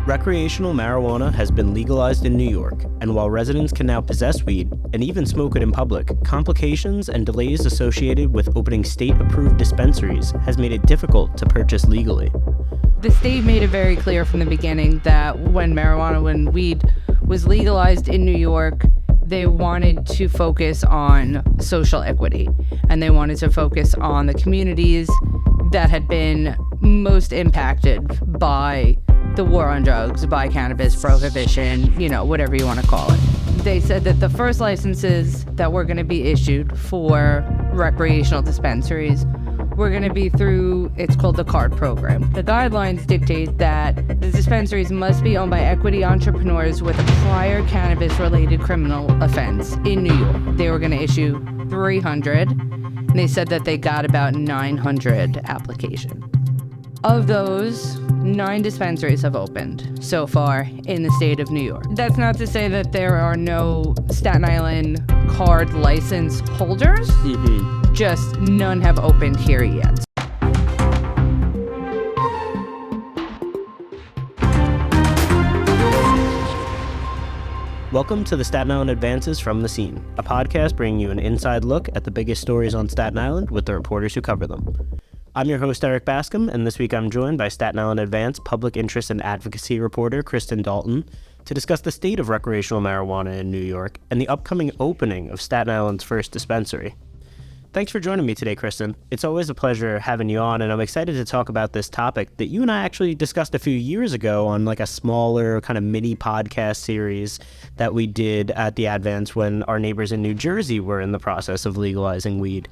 Recreational marijuana has been legalized in New York, and while residents can now possess weed and even smoke it in public, complications and delays associated with opening state-approved dispensaries has made it difficult to purchase legally. The state made it very clear from the beginning that when weed was legalized in New York, they wanted to focus on social equity, and they wanted to focus on the communities that had been most impacted by the war on drugs, by cannabis prohibition, whatever you want to call it. They said that the first licenses that were going to be issued for recreational dispensaries were going to be through, it's called the CARD program. The guidelines dictate that the dispensaries must be owned by equity entrepreneurs with a prior cannabis-related criminal offense in New York. They were going to issue 300, and they said that they got about 900 applications. Of those, 9 dispensaries have opened so far in the state of New York. That's not to say that there are no Staten Island card license holders, just none have opened here yet. Welcome to the Staten Island Advances from the Scene, a podcast bringing you an inside look at the biggest stories on Staten Island with the reporters who cover them. I'm your host, Eric Bascom, and this week I'm joined by Staten Island Advance public interest and advocacy reporter Kristin Dalton to discuss the state of recreational marijuana in New York and the upcoming opening of Staten Island's first dispensary. Thanks for joining me today, Kristin. It's always a pleasure having you on, and I'm excited to talk about this topic that you and I actually discussed a few years ago on like a smaller kind of mini podcast series that we did at the Advance when our neighbors in New Jersey were in the process of legalizing weed.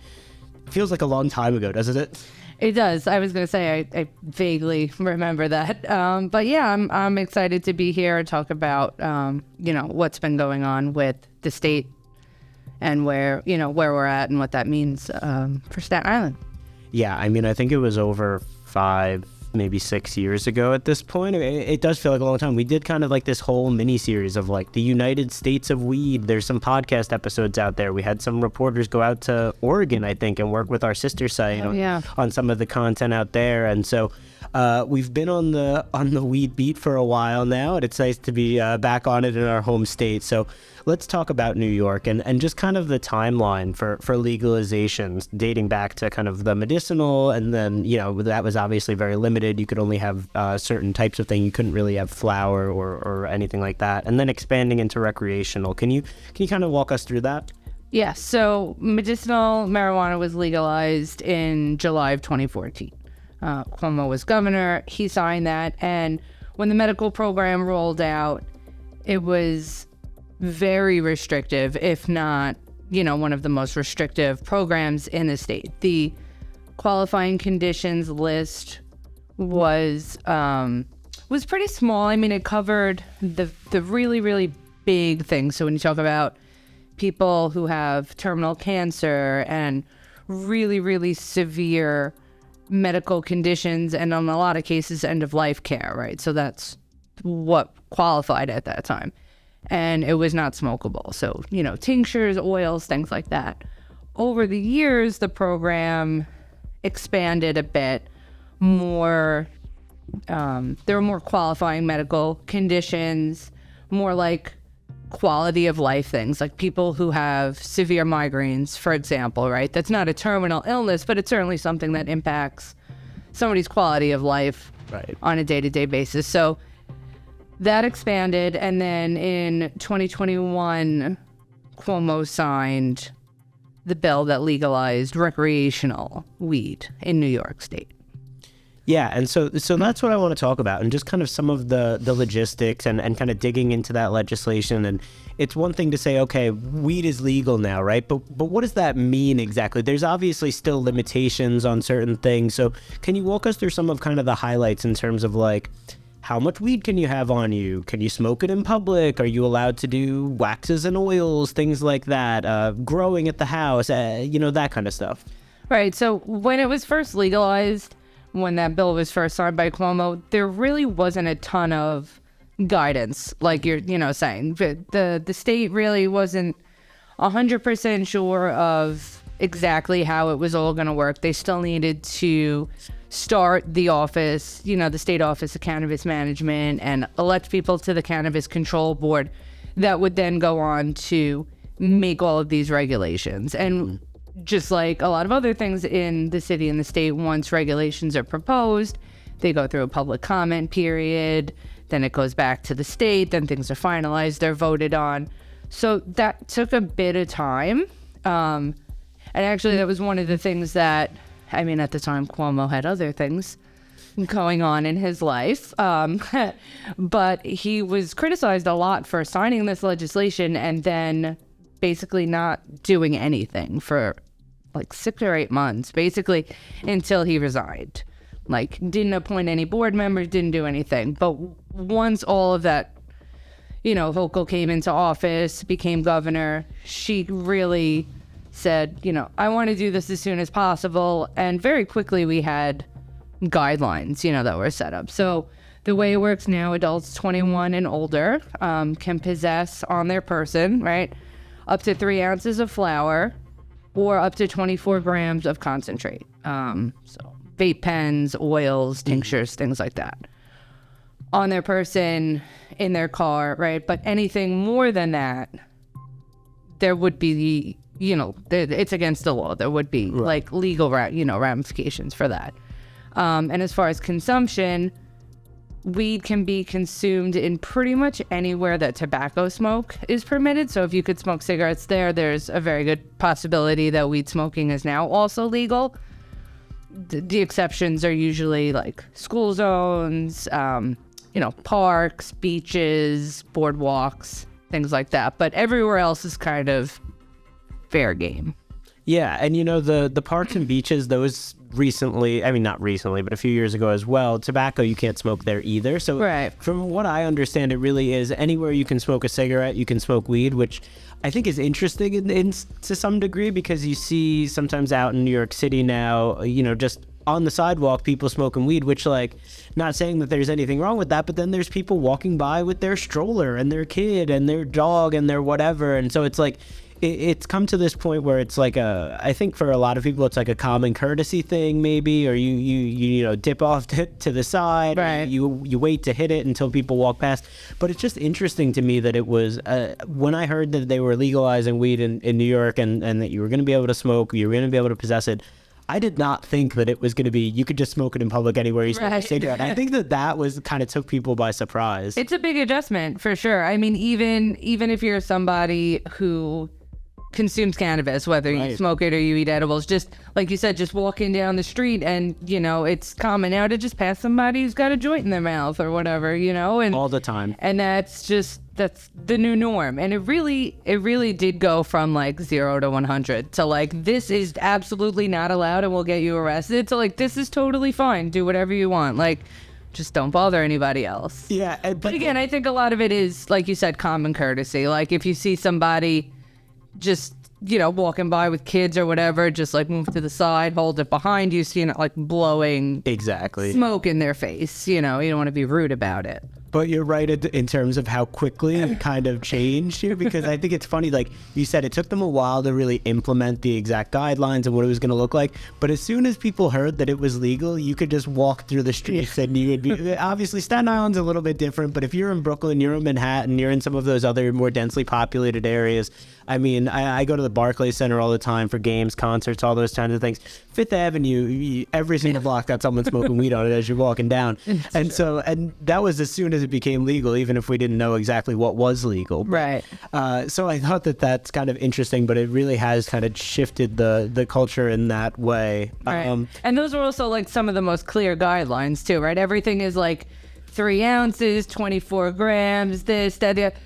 Feels like a long time ago, doesn't it? It does. I was going to say I vaguely remember that. But yeah, I'm excited to be here and talk about, what's been going on with the state and where we're at and what that means for Staten Island. Yeah, I mean, I think it was over 5, maybe 6 years ago at this point. It does feel like a long time. We did kind of like this whole mini series of like the United States of weed. There's some podcast episodes out there. We had some reporters go out to Oregon, I think, and work with our sister site on some of the content out there. And so we've been on the weed beat for a while now, and it's nice to be back on it in our home state. So let's talk about New York and just kind of the timeline for legalizations dating back to kind of the medicinal, and then, that was obviously very limited. You could only have certain types of thing. You couldn't really have flower or anything like that. And then expanding into recreational. Can you kind of walk us through that? Yeah, so medicinal marijuana was legalized in July of 2014. Cuomo was governor. He signed that. And when the medical program rolled out, it was very restrictive, if not, one of the most restrictive programs in the state. The qualifying conditions list was pretty small. I mean, it covered the really, really big things. So when you talk about people who have terminal cancer and really, really severe medical conditions, and in a lot of cases, end-of-life care, right? So that's what qualified at that time. And it was not smokable. So, tinctures, oils, things like that. Over the years, the program expanded a bit more. There were more qualifying medical conditions, more like quality of life things, like people who have severe migraines, for example, right? That's not a terminal illness, but it's certainly something that impacts somebody's quality of life on a day-to-day basis. So that expanded, and then in 2021, Cuomo signed the bill that legalized recreational weed in New York State. Yeah, and so that's what I want to talk about, and just kind of some of the logistics and kind of digging into that legislation. And it's one thing to say, okay, weed is legal now, right? But what does that mean exactly? There's obviously still limitations on certain things. So can you walk us through some of kind of the highlights in terms of like, how much weed can you have on you? Can you smoke it in public? Are you allowed to do waxes and oils, things like that? Growing at the house, that kind of stuff. Right, so when it was first legalized, when that bill was first signed by Cuomo, there really wasn't a ton of guidance, like you're, saying. The state really wasn't 100% sure of exactly how it was all going to work. They still needed to start the office, the state office of cannabis management, and elect people to the cannabis control board that would then go on to make all of these regulations. And just like a lot of other things in the city and the state, once regulations are proposed, they go through a public comment period, then it goes back to the state, then things are finalized, they're voted on. So that took a bit of time. And actually, that was one of the things that, at the time, Cuomo had other things going on in his life. But he was criticized a lot for signing this legislation and then basically not doing anything for like 6 or 8 months, basically until he resigned. Like, didn't appoint any board members, didn't do anything. But once all of that, Hochul came into office, became governor, she really said, I want to do this as soon as possible. And very quickly we had guidelines, that were set up. So the way it works now, adults 21 and older can possess on their person, right, up to 3 ounces of flour or up to 24 grams of concentrate. So vape pens, oils, tinctures, things like that. On their person, in their car, right? But anything more than that, there would be, it's against the law. There would be like legal, ramifications for that. And as far as consumption, weed can be consumed in pretty much anywhere that tobacco smoke is permitted. So if you could smoke cigarettes there's a very good possibility that weed smoking is now also legal. The exceptions are usually like school zones, parks, beaches, boardwalks, things like that. But everywhere else is kind of fair game. Yeah, and the parks and beaches, those recently, not recently, but a few years ago as well, tobacco, you can't smoke there either. So from what I understand, it really is anywhere you can smoke a cigarette, you can smoke weed, which I think is interesting in to some degree, because you see sometimes out in New York City now, just on the sidewalk, people smoking weed, which, like, not saying that there's anything wrong with that, but then there's people walking by with their stroller and their kid and their dog and their whatever. And so it's like, it's come to this point where it's like I think for a lot of people, it's like a common courtesy thing maybe, or you dip off to the side, right. you wait to hit it until people walk past. But it's just interesting to me that it was, when I heard that they were legalizing weed in New York and that you were going to be able to smoke, you were going to be able to possess it, I did not think that it was going to be, you could just smoke it in public anywhere you smoke a cigarette. I think that was kind of took people by surprise. It's a big adjustment for sure. Even if you're somebody who consumes cannabis, whether you smoke it or you eat edibles, just like you said, just walking down the street and it's common now to just pass somebody who's got a joint in their mouth or whatever, and all the time. And that's the new norm. And it really did go from like 0 to 100 to like, this is absolutely not allowed and we'll get you arrested, to like, this is totally fine, do whatever you want, like, just don't bother anybody else. Yeah. But again, I think a lot of it is, like you said, common courtesy. Like if you see somebody just walking by with kids or whatever, just like move to the side, hold it behind you, so you're not like blowing smoke in their face. You don't want to be rude about it. But you're right in terms of how quickly it kind of changed here, because I think it's funny, like you said, it took them a while to really implement the exact guidelines and what it was going to look like. But as soon as people heard that it was legal, you could just walk through the streets and you would be, obviously Staten Island's a little bit different, but if you're in Brooklyn, you're in Manhattan, you're in some of those other more densely populated areas. I go to the Barclays Center all the time for games, concerts, all those kinds of things. Fifth Avenue, every single block got someone smoking weed on it as you're walking down. And that was as soon as it became legal, even if we didn't know exactly what was legal. Right. So I thought that's kind of interesting, but it really has kind of shifted the culture in that way. Right. And those are also like some of the most clear guidelines too, right? Everything is like 3 ounces, 24 grams, this, that,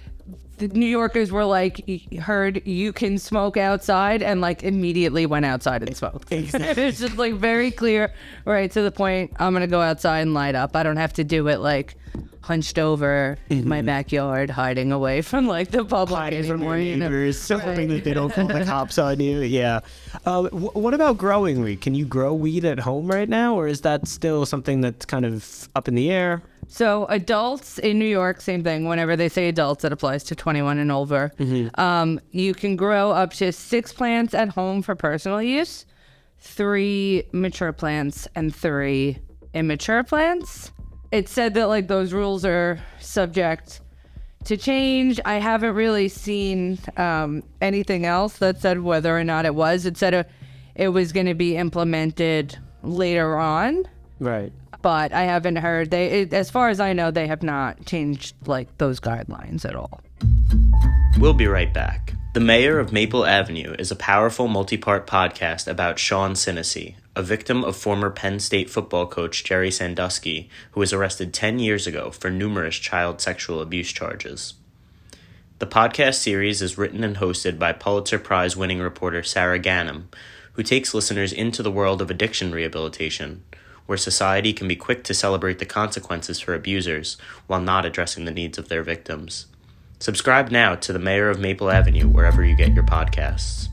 the New Yorkers were like, heard you can smoke outside, and like immediately went outside and smoked. Exactly. It's just like very clear, right to the point. I'm going to go outside and light up. I don't have to do it like hunched over in my backyard, hiding away from like the public anymore. Hoping that they don't call the cops on you. Yeah. What about growing weed? Can you grow weed at home right now, or is that still something that's kind of up in the air? So adults in New York, same thing. Whenever they say adults, it applies to 21 and over. You can grow up to 6 plants at home for personal use, 3 mature plants and 3 immature plants. It said that like those rules are subject to change. I haven't really seen anything else that said whether or not it was. It said it was going to be implemented later on. Right. But I haven't heard, as far as I know, they have not changed like those guidelines at all. We'll be right back. The Mayor of Maple Avenue is a powerful multi-part podcast about Sean Sinisi, a victim of former Penn State football coach Jerry Sandusky, who was arrested 10 years ago for numerous child sexual abuse charges. The podcast series is written and hosted by Pulitzer Prize-winning reporter Sarah Ganim, who takes listeners into the world of addiction rehabilitation, where society can be quick to celebrate the consequences for abusers while not addressing the needs of their victims. Subscribe now to The Mayor of Maple Avenue wherever you get your podcasts.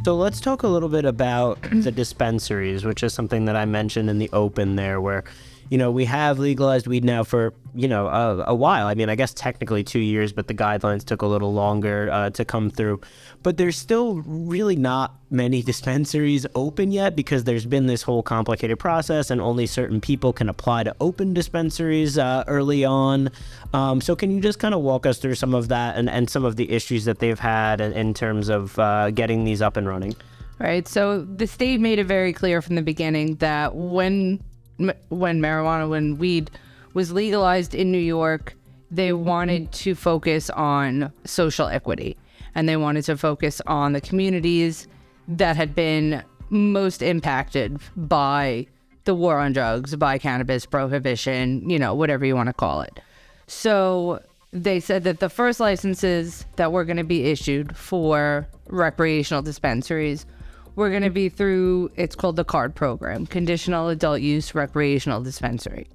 So let's talk a little bit about the dispensaries, which is something that I mentioned in the open there, where, you know, we have legalized weed now for, you know, a while. I mean, I guess technically 2 years, but the guidelines took a little longer to come through. But there's still really not many dispensaries open yet because there's been this whole complicated process and only certain people can apply to open dispensaries early on. So can you just kind of walk us through some of that and some of the issues that they've had in terms of getting these up and running? Right. So the state made it very clear from the beginning that when weed was legalized in New York, they wanted to focus on social equity, and they wanted to focus on the communities that had been most impacted by the war on drugs, by cannabis prohibition, you know, whatever you want to call it. So they said that the first licenses that were going to be issued for recreational dispensaries were going to be through, it's called the CARD program, Conditional Adult Use Recreational Dispensary.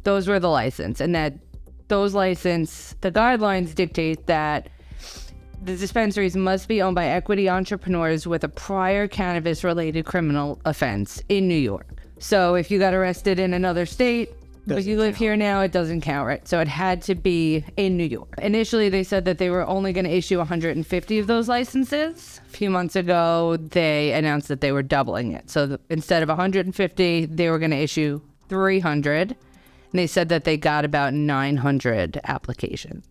Those were the license, and that those license, the guidelines dictate that the dispensaries must be owned by equity entrepreneurs with a prior cannabis-related criminal offense in New York. So if you got arrested in another state, but you live here now, it doesn't count, right? So it had to be in New York. Initially, they said that they were only going to issue 150 of those licenses. A few months ago, they announced that they were doubling it. So instead of 150, they were going to issue 300. And they said that they got about 900 applications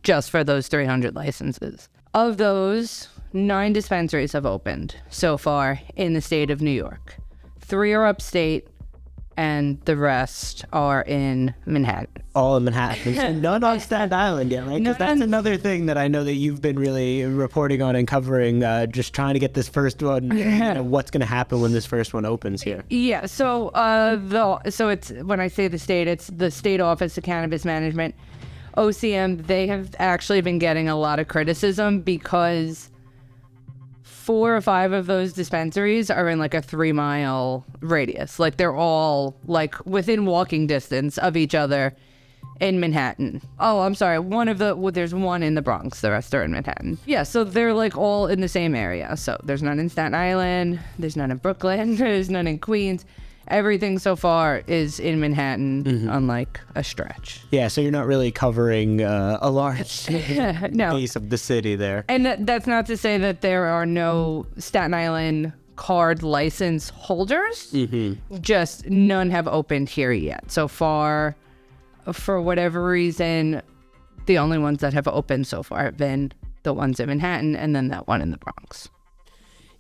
just for those 300 licenses. Of those, 9 dispensaries have opened so far in the state of New York. 3 are upstate, and the rest are in Manhattan. All in Manhattan. None on Staten Island yet, right? Because that's another thing that I know that you've been really reporting on and covering, just trying to get this first one, you know, what's going to happen when this first one opens here. Yeah, so so it's, when I say the state, it's the State Office of Cannabis Management, OCM. They have actually been getting a lot of criticism because 4 or 5 of those dispensaries are in like a 3-mile radius. Like they're all like within walking distance of each other in Manhattan. Oh, I'm sorry. There's one in the Bronx. The rest are in Manhattan. Yeah, so they're like all in the same area. So there's none in Staten Island. There's none in Brooklyn. There's none in Queens. Everything so far is in Manhattan on like a stretch. Yeah, so you're not really covering a large piece of the city there. And that's not to say that there are no Staten Island card license holders. Just none have opened here yet. So far, for whatever reason, the only ones that have opened so far have been the ones in Manhattan and then that one in the Bronx.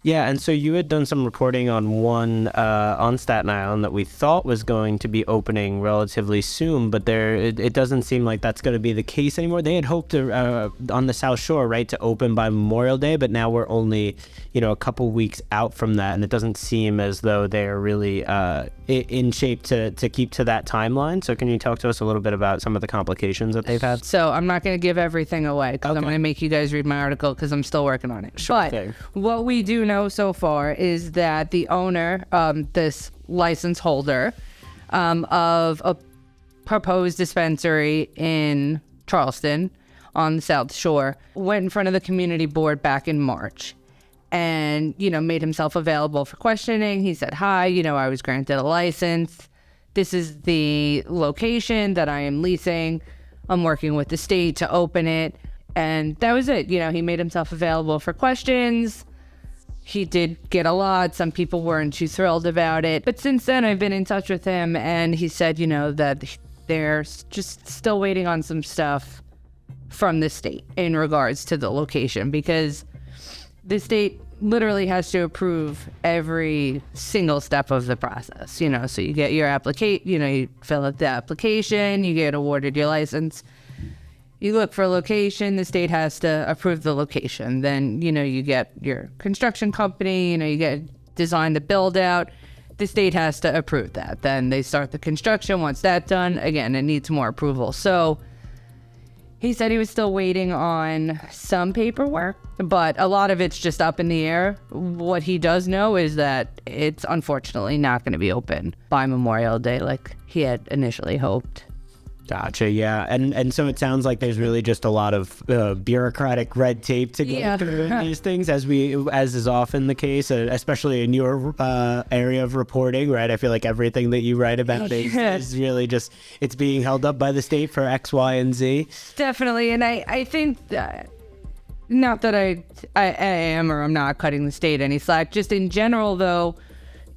Yeah, and so you had done some reporting on one on Staten Island that we thought was going to be opening relatively soon, but it doesn't seem like that's going to be the case anymore. They had hoped to, on the South Shore, right, to open by Memorial Day, but now we're only, you know, a couple weeks out from that, and it doesn't seem as though they're really in shape to keep to that timeline. So can you talk to us a little bit about some of the complications that they've had? So I'm not going to give everything away because I'm going to make you guys read my article because I'm still working on it. Sure thing. What we do know so far is that the owner, this license holder of a proposed dispensary in Charleston on the South Shore, went in front of the community board back in March and, you know, made himself available for questioning. He said, hi, you know, I was granted a license. This is the location that I am leasing. I'm working with the state to open it. And that was it. You know, he made himself available for questions. he did get a lot. Some people weren't too thrilled about it. But since then, I've been in touch with him, and he said, that they're just still waiting on some stuff from the state in regards to the location, because the state literally has to approve every single step of the process, so you get your application, you fill out the application, you get awarded your license, you look for a location, the state has to approve the location. Then, you get your construction company, you get design to build out, the state has to approve that. Then they start the construction. Once that's done, again, it needs more approval. So he said he was still waiting on some paperwork, but a lot of it's just up in the air. What he does know is that it's unfortunately not going to be open by Memorial Day like he had initially hoped. Gotcha, yeah. And so it sounds like there's really just a lot of bureaucratic red tape to go through these things, as is often the case, especially in your area of reporting, right? I feel like everything that you write about is really just, it's being held up by the state for X, Y, and Z. Definitely, and I think that, not that I am or I'm not cutting the state any slack, just in general, though,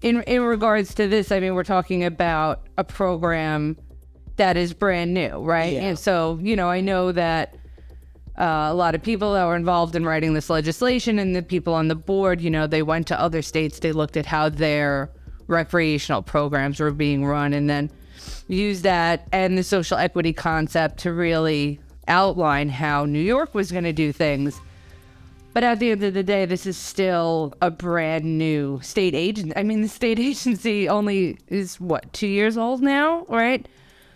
in regards to this, I mean, we're talking about a program that is brand new, right? Yeah. And so, I know that a lot of people that were involved in writing this legislation and the people on the board, they went to other states, they looked at how their recreational programs were being run, and then used that and the social equity concept to really outline how New York was going to do things. But at the end of the day, this is still a brand new state agency. I mean, the state agency only is, 2 years old now, right?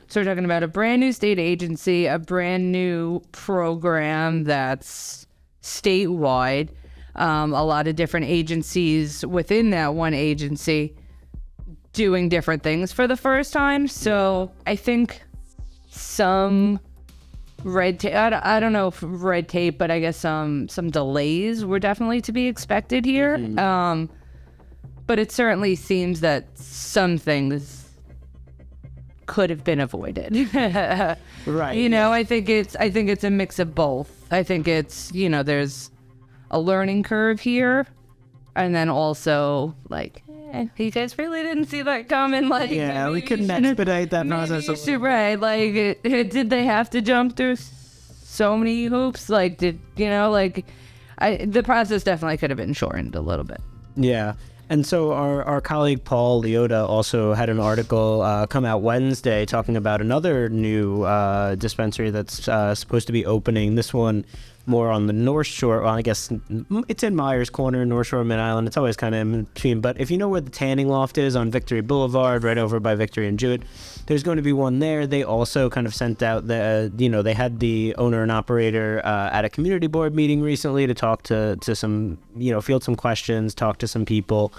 So we're talking about a brand new state agency, a brand new program that's statewide, a lot of different agencies within that one agency doing different things for the first time. So I think some red tape, I don't know if red tape, but I guess some delays were definitely to be expected here. But it certainly seems that some things could have been avoided. Right. I think it's a mix of both. I think it's, there's a learning curve here, and then also you guys really didn't see that coming. We couldn't expedite that process. Right. Did they have to jump through so many hoops? The process definitely could have been shortened a little bit. Yeah. And so our colleague Paul Leota also had an article come out Wednesday talking about another new dispensary that's supposed to be opening. This one more on the North Shore. Well, I guess it's in Meiers Corner, North Shore, Mid-Island. It's always kind of in between. But if you know where the tanning loft is on Victory Boulevard, right over by Victory and Jewett, there's going to be one there. They also kind of sent out they had the owner and operator at a community board meeting recently to talk to some, field some questions, talk to some people.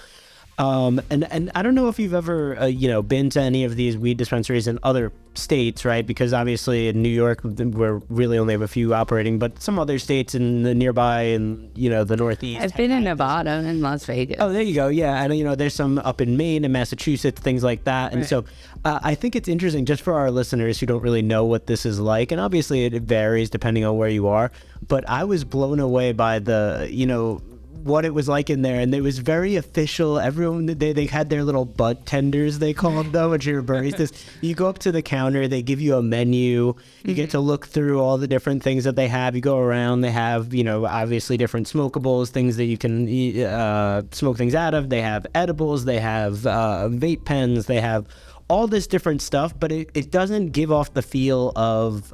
And I don't know if you've ever, been to any of these weed dispensaries in other states, right? Because obviously in New York, we're really only have a few operating, but some other states in the nearby and, the Northeast. I've been in Nevada and Las Vegas. Oh, there you go. Yeah. And, there's some up in Maine and Massachusetts, things like that. And so I think it's interesting just for our listeners who don't really know what this is like. And obviously it varies depending on where you are. But I was blown away by the, what it was like in there, and it was very official. Everyone, they had their little bud tenders, they called them, which are baristas. You go up to the counter, they give you a menu, you get to look through all the different things that they have. You go around, they have, obviously different smokables, things that you can smoke things out of. They have edibles, they have vape pens, they have all this different stuff, but it doesn't give off the feel of,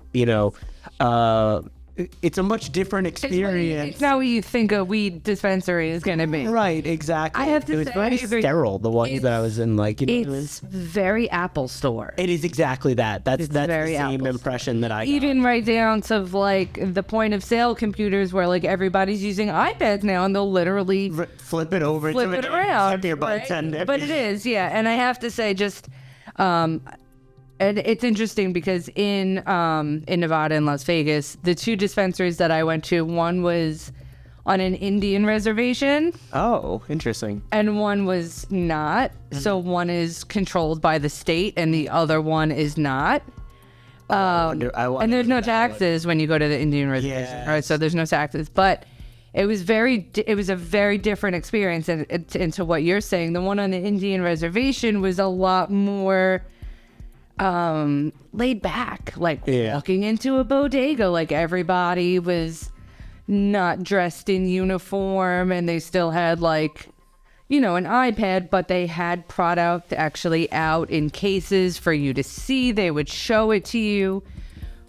it's a much different experience. It's not what you think a weed dispensary is going to be. Right, exactly. I have to say, it was very sterile, the ones that I was in, it's very Apple Store. It is exactly that. That's the same impression that I got. Even right down to the point of sale computers where everybody's using iPads now, and they'll literally flip it over, flip it around. Right? But it is, yeah. And I have to say, just and it's interesting because in Nevada and Las Vegas, the two dispensaries that I went to, one was on an Indian reservation. Oh, interesting. And one was not. Mm-hmm. So one is controlled by the state and the other one is not. And there's no taxes when you go to the Indian reservation. Yes. Right? So there's no taxes. But it was a very different experience. And into what you're saying, the one on the Indian reservation was a lot more laid back, like walking into a bodega, like everybody was not dressed in uniform and they still had like, you know, an iPad, but they had product actually out in cases for you to see. They would show it to you.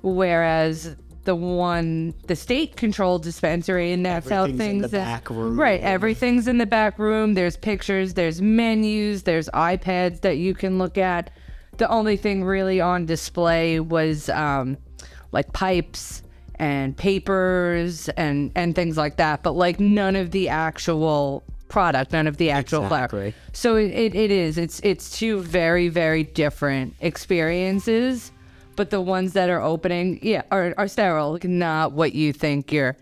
Whereas the state-controlled dispensary, and that's how things in the back room. Right, everything's in the back room. There's pictures, there's menus, there's iPads that you can look at. The only thing really on display was like pipes and papers and things like that, but like none of the actual product, none of the actual flower. So it's two very, very different experiences, but the ones that are opening are sterile, not what you think your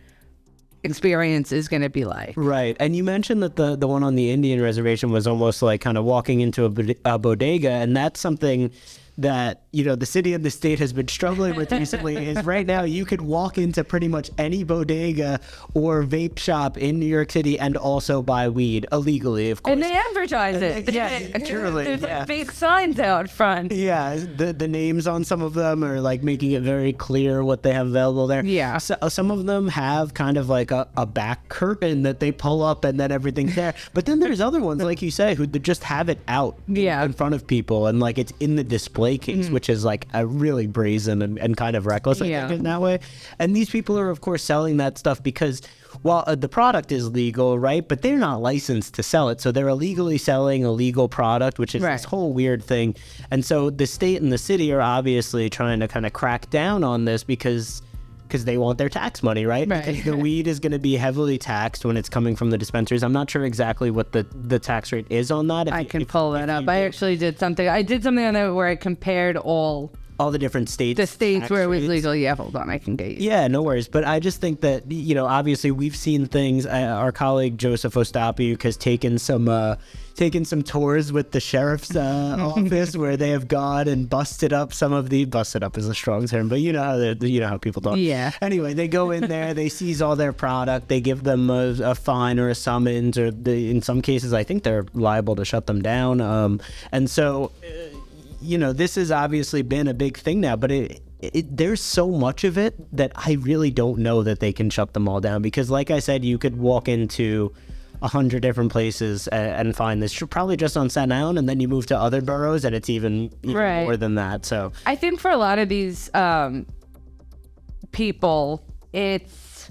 experience is going to be like. Right. And you mentioned that the one on the Indian reservation was almost like kind of walking into a bodega, and that's something that, you know, the city and the state has been struggling with recently. Is right now you could walk into pretty much any bodega or vape shop in New York City and also buy weed illegally, of course. And they advertise it. Yeah, truly. There's like fake signs out front. Yeah, the names on some of them are like making it very clear what they have available there. Yeah. So, some of them have kind of like a back curtain that they pull up and then everything's there. But then there's other ones, like you say, who just have it out in front of people, and like it's in the display case, which is like a really brazen and kind of reckless, I think, in that way. And these people are, of course, selling that stuff because, well, the product is legal, right? But they're not licensed to sell it. So they're illegally selling a legal product, which is this whole weird thing. And so the state and the city are obviously trying to kind of crack down on this because they want their tax money, right? Because the weed is going to be heavily taxed when it's coming from the dispensaries. I'm not sure exactly what the tax rate is on that. I can pull that up. I actually did something. I did something on that where I compared all the different states. The states where it was legal. Yeah, hold on. I can get you. Yeah, no worries. But I just think that, you know, obviously we've seen things. Our colleague Joseph Ostapiuk has taken some tours with the sheriff's office where they have gone and busted up busted up is a strong term, but you know how people talk. Yeah. Anyway, they go in there, they seize all their product, they give them a fine or a summons, or in some cases I think they're liable to shut them down. And so, you know, this has obviously been a big thing now, but there's so much of it that I really don't know that they can shut them all down, because like I said, you could walk into 100 different places and find this probably just on Staten Island, and then you move to other boroughs and it's even more than that. So I think for a lot of these people, it's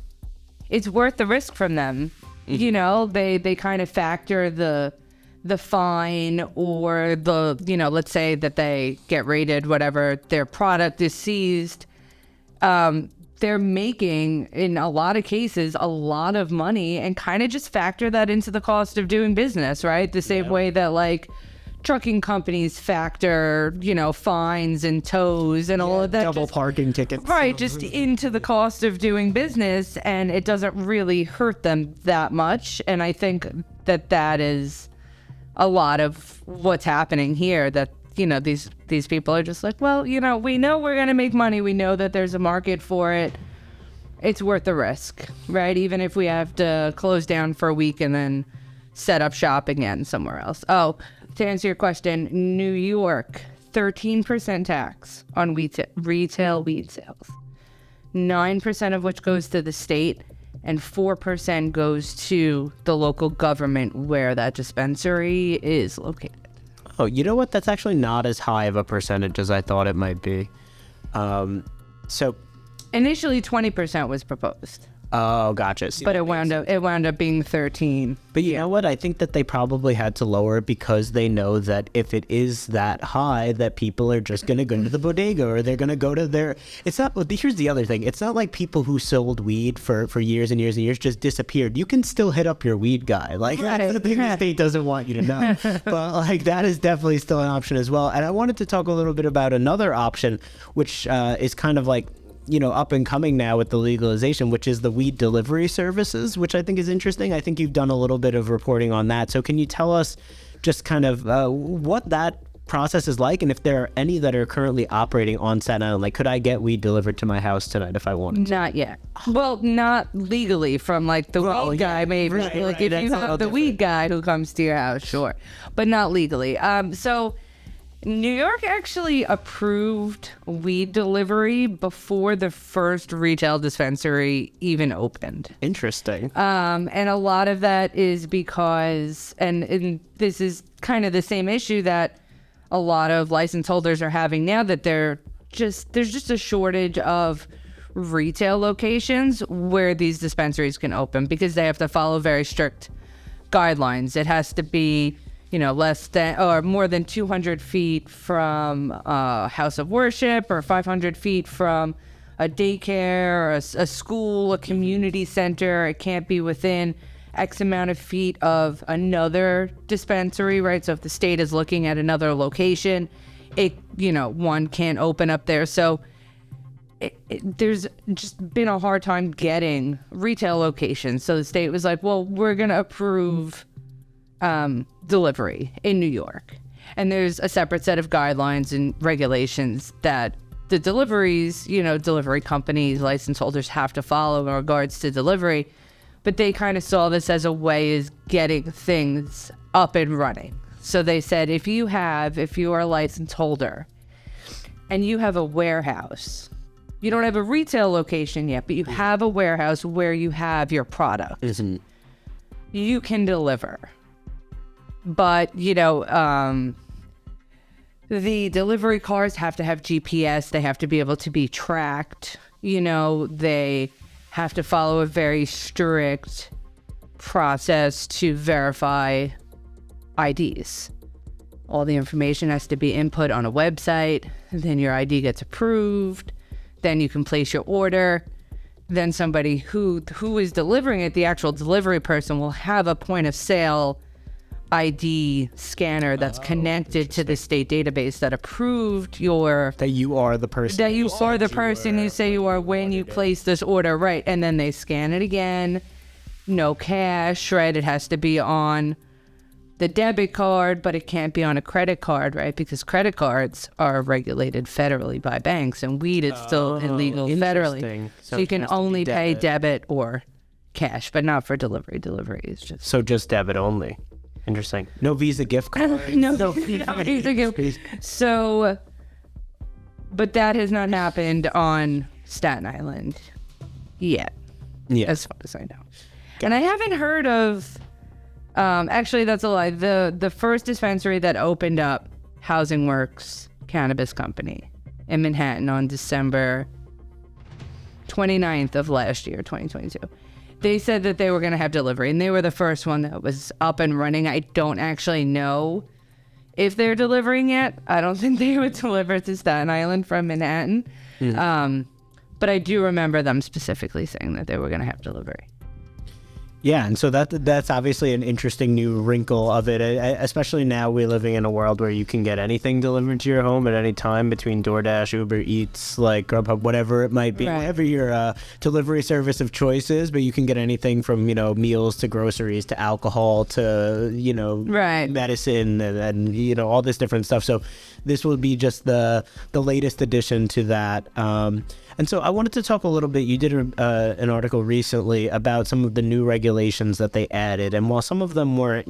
worth the risk from them. You know, they kind of factor the fine or the, you know, let's say that they get raided, whatever, their product is seized. They're making, in a lot of cases, a lot of money, and kind of just factor that into the cost of doing business, right? The same way that, like, trucking companies factor, you know, fines and tows and all of that. Double parking tickets. Right, just into the cost of doing business, and it doesn't really hurt them that much. And I think that is a lot of what's happening here, that, you know, these people are just like, well, you know, we know we're going to make money. We know that there's a market for it. It's worth the risk, right? Even if we have to close down for a week and then set up shop again somewhere else. Oh, to answer your question, New York, 13% tax on retail weed sales, 9% of which goes to the state, and 4% goes to the local government where that dispensary is located. Oh, you know what? That's actually not as high of a percentage as I thought it might be. So initially 20% was proposed. Oh, gotcha. But it wound up being 13. But you know what? I think that they probably had to lower it because they know that if it is that high, that people are just going to go to the bodega, or they're going to go to their... It's not... Here's the other thing. It's not like people who sold weed for years and years and years just disappeared. You can still hit up your weed guy. Like, that's the thing the state doesn't want you to know. But, like, that is definitely still an option as well. And I wanted to talk a little bit about another option, which is kind of like, you know, up and coming now with the legalization, which is the weed delivery services, which I think is interesting. I think you've done a little bit of reporting on that. So can you tell us just kind of what that process is like, and if there are any that are currently operating on Staten Island. Like, could I get weed delivered to my house tonight if I wanted to? Not yet. Well, not legally from like the weed guy, maybe. Like if you have the weed guy who comes to your house, sure, but not legally. So New York actually approved weed delivery before the first retail dispensary even opened. Interesting. And a lot of that is because, and this is kind of the same issue that a lot of license holders are having now, that there's just a shortage of retail locations where these dispensaries can open, because they have to follow very strict guidelines. It has to be, less than or more than 200 feet from a house of worship, or 500 feet from a daycare, or a school, a community center. It can't be within X amount of feet of another dispensary, right? So if the state is looking at another location, one can't open up there. So there's just been a hard time getting retail locations. So the state was like, well, we're going to approve delivery in New York. And there's a separate set of guidelines and regulations that the deliveries, delivery companies, license holders have to follow in regards to delivery. But they kind of saw this as a way of getting things up and running. So they said, if you are a license holder and you have a warehouse, you don't have a retail location yet, but you have a warehouse where you have your product, you can deliver. But, the delivery cars have to have GPS. They have to be able to be tracked. They have to follow a very strict process to verify IDs. All the information has to be input on a website. Then your ID gets approved. Then you can place your order. Then somebody who is delivering it, the actual delivery person, will have a point of sale ID scanner that's connected to the state database that approved that you are the person you say you are when you place this order, right? And then they scan it again. No cash, right? It has to be on the debit card, but it can't be on a credit card, right? Because credit cards are regulated federally by banks, and weed is still illegal federally. So you can only pay debit or cash, but not for delivery. Delivery is just debit only. Interesting. No Visa gift card. no Visa gift. So, but that has not happened on Staten Island yet. Yeah, as far as I know. And I haven't heard of. Actually, that's a lie. The first dispensary that opened up, Housing Works Cannabis Company in Manhattan, on December 29th of last year, 2022. They said that they were going to have delivery, and they were the first one that was up and running. I don't actually know if they're delivering yet. I don't think they would deliver to Staten Island from Manhattan. But I do remember them specifically saying that they were going to have delivery. Yeah, and so that's obviously an interesting new wrinkle of it, especially now we're living in a world where you can get anything delivered to your home at any time between DoorDash, Uber Eats, like Grubhub, whatever it might be, whatever your delivery service of choice is, but you can get anything from, meals to groceries to alcohol to, medicine and all this different stuff. So this will be just the latest addition to that. And so I wanted to talk a little bit. You did an article recently about some of the new regulations that they added. And while some of them weren't,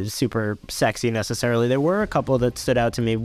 super sexy necessarily, there were a couple that stood out to me.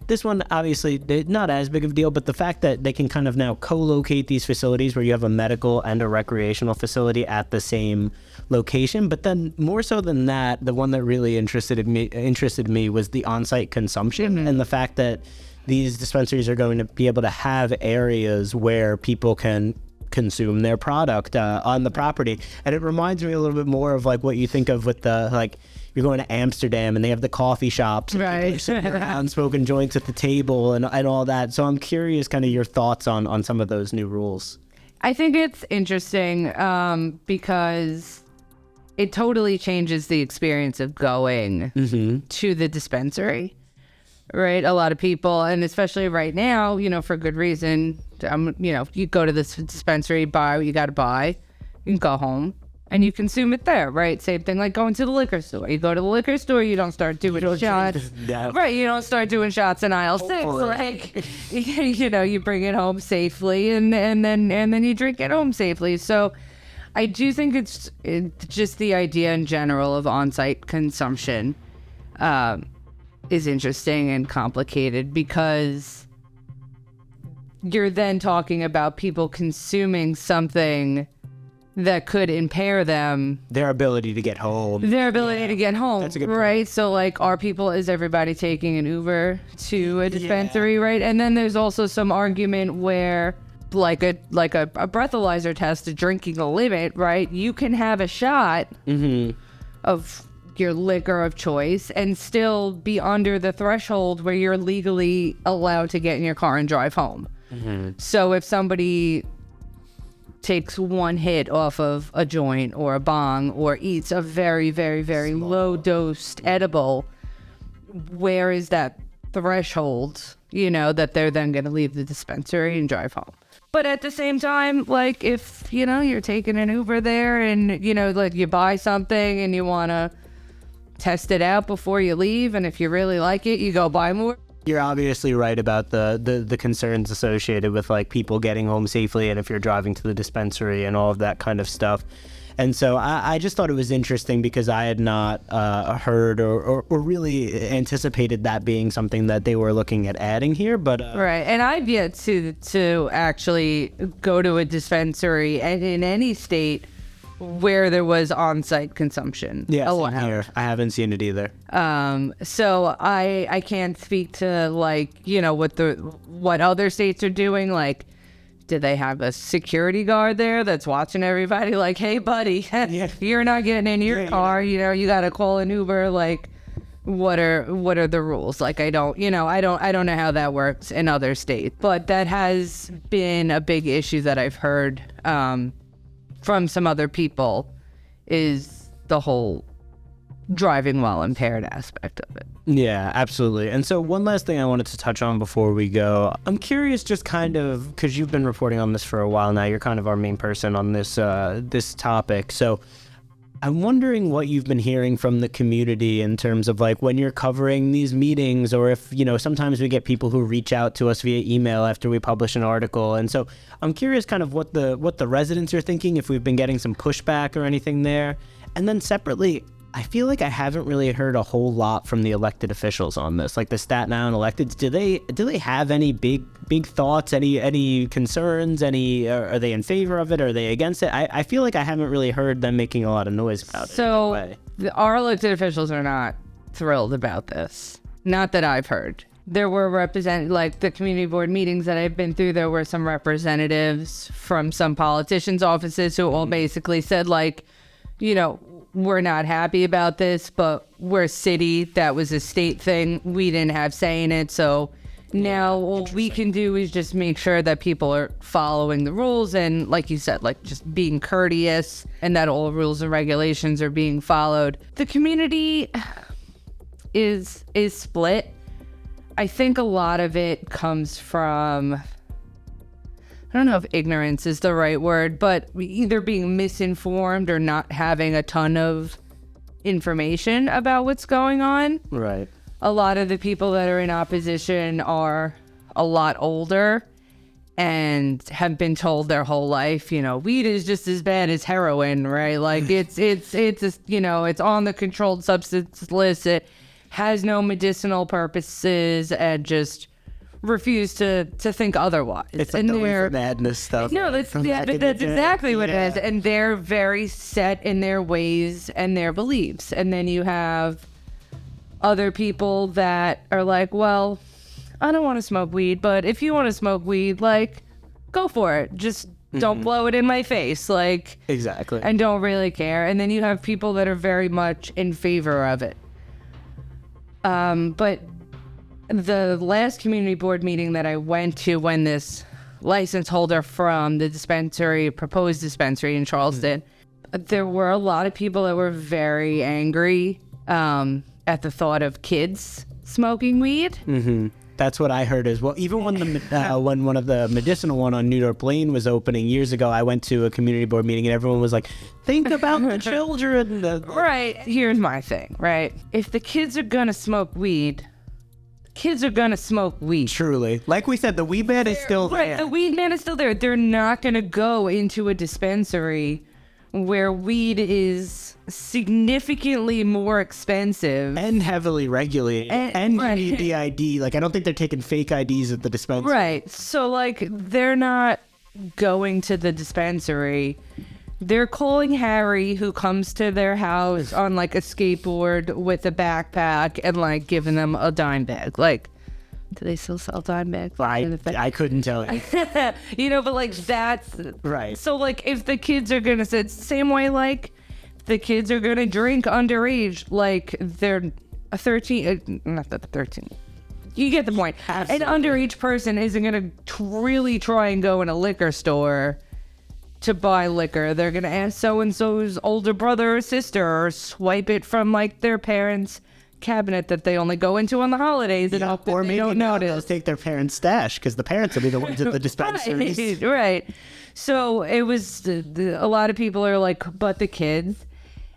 This one, obviously, not as big of a deal, but the fact that they can kind of now co-locate these facilities where you have a medical and a recreational facility at the same location. But then more so than that, the one that really interested me was the on-site consumption and the fact that these dispensaries are going to be able to have areas where people can consume their product on the property. And it reminds me a little bit more of like what you think of with the you're going to Amsterdam and they have the coffee shops, right? Sitting around smoking joints at the table and all that. So I'm curious kind of your thoughts on some of those new rules. I think it's interesting because it totally changes the experience of going to the dispensary. Right, a lot of people, and especially right now, for good reason. You go to this dispensary, buy what you got to buy. You can go home, and you consume it there, right? Same thing like going to the liquor store. You go to the liquor store, you don't start doing shots. No. Right, you don't start doing shots in aisle 6. Like, you bring it home safely, and then you drink it home safely. So I do think it's just the idea in general of on-site consumption is interesting and complicated, because you're then talking about people consuming something that could impair them. Their ability to get home. That's a good point. right? So, like, is everybody taking an Uber to a dispensary, right? And then there's also some argument where, like a breathalyzer test, a drinking a limit, right? You can have a shot of your liquor of choice and still be under the threshold where you're legally allowed to get in your car and drive home. So if somebody takes one hit off of a joint or a bong or eats a very, very, very low dosed edible, where is that threshold, that they're then going to leave the dispensary and drive home? But at the same time, like, if, you're taking an Uber there and, like, you buy something and you want to test it out before you leave, and if you really like it, you go buy more. You're obviously right about the concerns associated with, like, people getting home safely and if you're driving to the dispensary and all of that kind of stuff. And so I just thought it was interesting because I had not heard or really anticipated that being something that they were looking at adding here. But right. And I've yet to actually go to a dispensary in any state where there was on-site consumption. Yeah, same here. I haven't seen it either. So I can't speak to, like, what other states are doing. Like, do they have a security guard there that's watching everybody? Like, hey, buddy, you're not getting in your car. You got to call an Uber. Like, what are the rules? Like, I don't know how that works in other states, but that has been a big issue that I've heard from some other people, is the whole driving while impaired aspect of it. Yeah, absolutely. And so one last thing I wanted to touch on before we go. I'm curious, just kind of, because you've been reporting on this for a while now, you're kind of our main person on this this topic. So I'm wondering what you've been hearing from the community in terms of, like, when you're covering these meetings, or if, sometimes we get people who reach out to us via email after we publish an article. And so I'm curious kind of what the residents are thinking, if we've been getting some pushback or anything there. And then separately, I feel like I haven't really heard a whole lot from the elected officials on this, like the Staten Island electeds. Do they have any big thoughts, any concerns, are they in favor of it? Are they against it? I feel like I haven't really heard them making a lot of noise about it. So our elected officials are not thrilled about this. Not that I've heard. There were like the community board meetings that I've been through, there were some representatives from some politicians' offices who all basically said, like, we're not happy about this, but we're a city. That was a state thing. We didn't have say in it. So now what we can do is just make sure that people are following the rules. And like you said, like, just being courteous and that all rules and regulations are being followed. The community is split. I think a lot of it comes from, I don't know if ignorance is the right word, but either being misinformed or not having a ton of information about what's going on. Right. A lot of the people that are in opposition are a lot older and have been told their whole life, weed is just as bad as heroin, right? Like, it's on the controlled substance list. It has no medicinal purposes, and just refuse to think otherwise. It's like the reefer madness stuff. No, that's exactly what it is. And they're very set in their ways and their beliefs. And then you have other people that are like, well, I don't want to smoke weed, but if you want to smoke weed, like, go for it. Just don't blow it in my face. Like, exactly. And don't really care. And then you have people that are very much in favor of it. But the last community board meeting that I went to, when this license holder from the proposed dispensary in Charleston, there were a lot of people that were very angry at the thought of kids smoking weed. That's what I heard as well. Even when when one of the medicinal one on New York Lane was opening years ago, I went to a community board meeting and everyone was like, think about the children. Right. Here's my thing, right? If the kids are going to smoke weed, kids are going to smoke weed. Truly. Like we said, the weed ban is still there. Right, the weed ban is still there. They're not going to go into a dispensary where weed is significantly more expensive. And heavily regulated. And you need the ID. Like, I don't think they're taking fake IDs at the dispensary. Right. So, like, they're not going to the dispensary. They're calling Harry, who comes to their house on, like, a skateboard with a backpack and, like, giving them a dime bag. Like, do they still sell dime bags? I couldn't tell you. You know, but, like, that's... Right. So, like, if the kids are going to... It's the same way, like, the kids are going to drink underage. Like, they're a 13... not that 13... You get the point. Absolutely. An underage person isn't going to really try and go in a liquor store to buy liquor. They're going to ask so-and-so's older brother or sister or swipe it from, like, their parents' cabinet that they only go into on the holidays and or maybe don't notice. Take their parents' stash because the parents will be the ones at the dispensaries. Right. So it was, a lot of people are like, but the kids.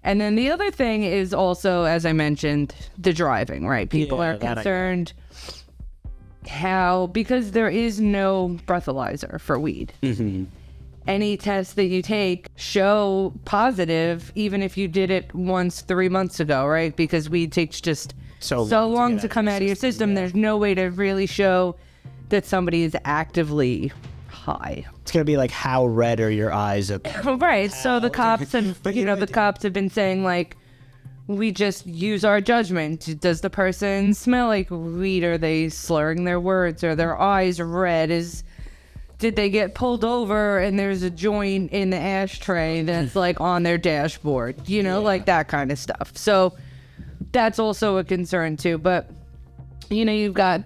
And then the other thing is also, as I mentioned, the driving, right? People are concerned because there is no breathalyzer for weed. Mm-hmm. Any tests that you take show positive, even if you did it once 3 months ago, right? Because weed takes just so long to come out of your system. Yeah. There's no way to really show that somebody is actively high. It's gonna be like, how red are your eyes? Right. So the cops have, the cops have been saying, like, we just use our judgment. Does the person smell like weed? Are they slurring their words? Are their eyes red? Did they get pulled over and there's a joint in the ashtray that's like on their dashboard, like that kind of stuff. So that's also a concern too. But, you've got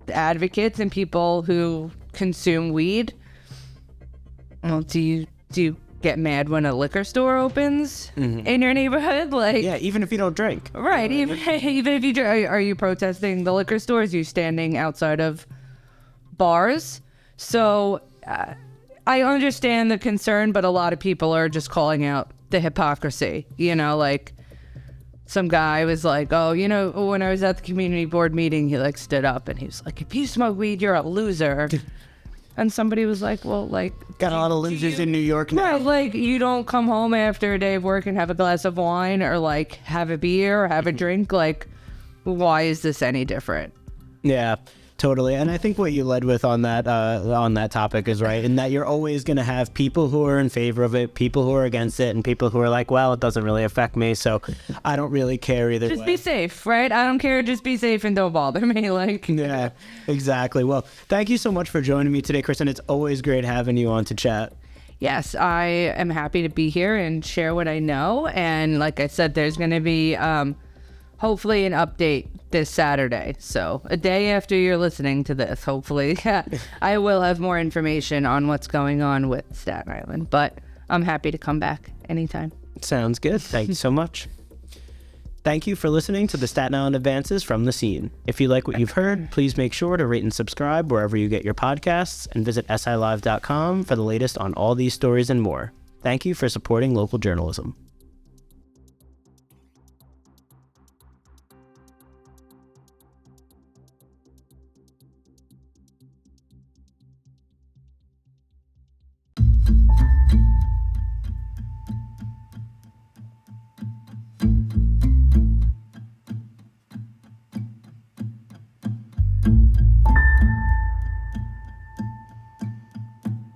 advocates and people who consume weed. Well, do you get mad when a liquor store opens in your neighborhood? Like, yeah, even if you don't drink. Right. Even if you drink. Are you protesting the liquor stores? Are you standing outside of bars? So I understand the concern, but a lot of people are just calling out the hypocrisy. Like some guy was like, oh, when I was at the community board meeting, he like stood up and he was like, if you smoke weed, you're a loser. And somebody was like, well, like... Got a lot of losers in New York now. Right, like, you don't come home after a day of work and have a glass of wine or, like, have a beer or have a drink. Like, why is this any different? Yeah, totally. And I think what you led with on that topic is right, in that you're always going to have people who are in favor of it, people who are against it, and people who are like, well, it doesn't really affect me, so I don't really care either way. Just be safe, right? I don't care. Just be safe and don't bother me. Like, yeah, exactly. Well, thank you so much for joining me today, Kristin. It's always great having you on to chat. Yes, I am happy to be here and share what I know. And like I said, there's going to be hopefully an update this Saturday. So a day after you're listening to this, hopefully, I will have more information on what's going on with Staten Island. But I'm happy to come back anytime. Sounds good. Thank you so much. Thank you for listening to the Staten Island Advances from the Scene. If you like what you've heard, please make sure to rate and subscribe wherever you get your podcasts, and visit SILive.com for the latest on all these stories and more. Thank you for supporting local journalism.